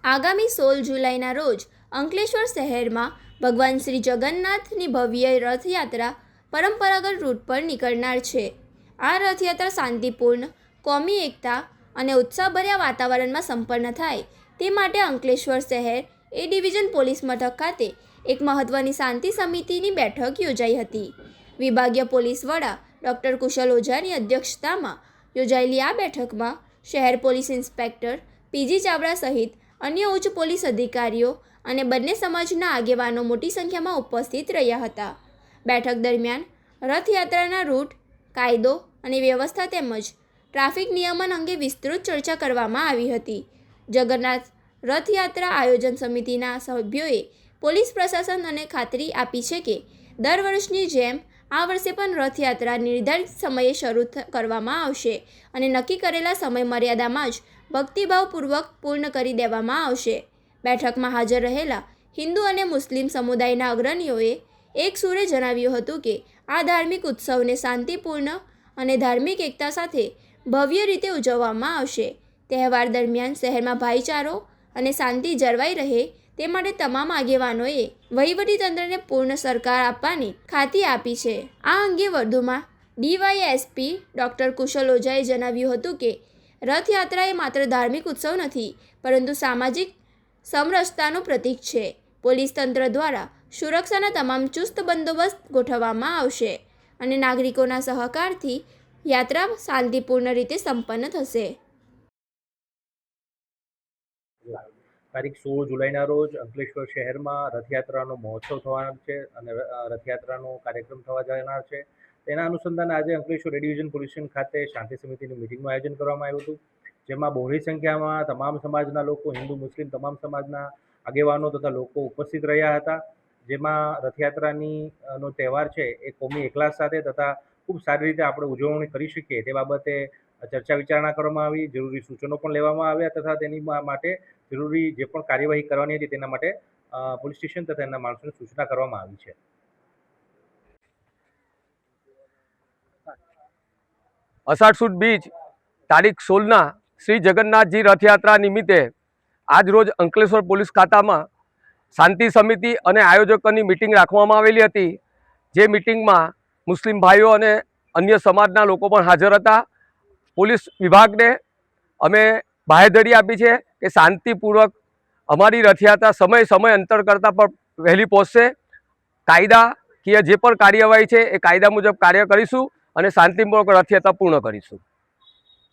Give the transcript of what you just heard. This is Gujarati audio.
આગામી 16 જુલાઈના રોજ અંકલેશ્વર શહેરમાં ભગવાન શ્રી જગન્નાથની ભવ્ય રથયાત્રા પરંપરાગત રૂટ પર નીકળનાર છે. આ રથયાત્રા શાંતિપૂર્ણ, કોમી એકતા અને ઉત્સાહભર્યા વાતાવરણમાં સંપન્ન થાય તે માટે અંકલેશ્વર શહેર એ ડિવિઝન પોલીસ મથક ખાતે એક મહત્વની શાંતિ સમિતિની બેઠક યોજાઈ હતી. વિભાગીય પોલીસ વડા ડૉક્ટર કુશલ ઓઝાની અધ્યક્ષતામાં યોજાયેલી આ બેઠકમાં શહેર પોલીસ ઇન્સ્પેક્ટર પીજી ચાવડા સહિત અન્ય ઉચ્ચ પોલીસ અધિકારીઓ અને બંને સમાજના આગેવાનો મોટી સંખ્યામાં ઉપસ્થિત રહ્યા હતા. બેઠક દરમિયાન રથયાત્રાના રૂટ, કાયદો અને વ્યવસ્થા તેમજ ટ્રાફિક નિયમન અંગે વિસ્તૃત ચર્ચા કરવામાં આવી હતી. જગન્નાથ રથયાત્રા આયોજન સમિતિના સભ્યોએ પોલીસ પ્રશાસન અને ખાતરી આપી છે કે દર વર્ષની જેમ આ વર્ષે પણ રથયાત્રા નિર્ધારિત સમયે શરૂ કરવામાં આવશે અને નક્કી કરેલા સમય મર્યાદામાં જ ભક્તિભાવપૂર્વક પૂર્ણ કરી દેવામાં આવશે. બેઠકમાં હાજર રહેલા હિન્દુ અને મુસ્લિમ સમુદાયના અગ્રણીઓએ એક સૂરે જણાવ્યું હતું કે આ ધાર્મિક ઉત્સવને શાંતિપૂર્ણ અને ધાર્મિક એકતા સાથે ભવ્ય રીતે ઉજવવામાં આવશે. તહેવાર દરમિયાન શહેરમાં ભાઈચારો અને શાંતિ જળવાઈ રહે તે માટે તમામ આગેવાનોએ વહીવટીતંત્રને પૂર્ણ સહકાર આપવાની ખાતરી આપી છે. આ અંગે વધુમાં ડીવાયએસપી ડૉક્ટર કુશલ ઓઝાએ જણાવ્યું હતું કે રથયાત્રા એ માત્ર ધાર્મિક ઉત્સવ નથી પરંતુ સામાજિક સમરસતાનું પ્રતીક છે. પોલીસ તંત્ર દ્વારા સુરક્ષાના તમામ ચુસ્ત બંદોબસ્ત ગોઠવવામાં આવશે અને નાગરિકોના સહકારથી યાત્રા શાંતિપૂર્ણ રીતે સંપન્ન થશે. તારીખ 16 જુલાઈના રોજ અંકલેશ્વર શહેરમાં રથયાત્રાનો મહોત્સવ થવાનો છે અને રથયાત્રાનો કાર્યક્રમ થવા જનાર છે. તેના અનુસંધાને આજે અંકલેશ્વર એ ડિવિઝન પોલીસ સ્ટેશન ખાતે શાંતિ સમિતિની મિટિંગનું આયોજન કરવામાં આવ્યું હતું, જેમાં બહોળી સંખ્યામાં તમામ સમાજના લોકો, હિન્દુ મુસ્લિમ તમામ સમાજના આગેવાનો તથા લોકો ઉપસ્થિત રહ્યા હતા. જેમાં રથયાત્રાનો તહેવાર છે એ કોમી એકલાસ સાથે તથા ખૂબ સારી રીતે આપણે ઉજવણી કરી શકીએ તે બાબતે ચર્ચા વિચારણા કરવામાં આવી. જરૂરી સૂચનો પણ લેવામાં આવ્યા તથા તેની માટે જરૂરી જે પણ કાર્યવાહી કરવાની હતી તેના માટે પોલીસ સ્ટેશન તથા એના માણસોને સૂચના કરવામાં આવી છે. અષાઢ સુદ બીજ તારીખ 16ના શ્રી જગન્નાથજી રથયાત્રા નિમિત્તે આજ રોજ અંકલેશ્વર પોલીસ ખાતામાં શાંતિ સમિતિ અને આયોજકોની મિટિંગ રાખવામાં આવેલી હતી. જે મિટિંગમાં મુસ્લિમ ભાઈઓ અને અન્ય સમાજના લોકો પણ હાજર હતા. પોલીસ વિભાગને અમે બાંહેધરી આપી છે કે શાંતિપૂર્વક અમારી રથયાત્રા સમય અંતર કરતાં પણ વહેલી પહોંચશે. કાયદાકીય જે પણ કાર્યવાહી છે એ કાયદા મુજબ કાર્ય કરીશું અને શાંતિપૂર્વક રથયાત્રા પૂર્ણ કરીશું.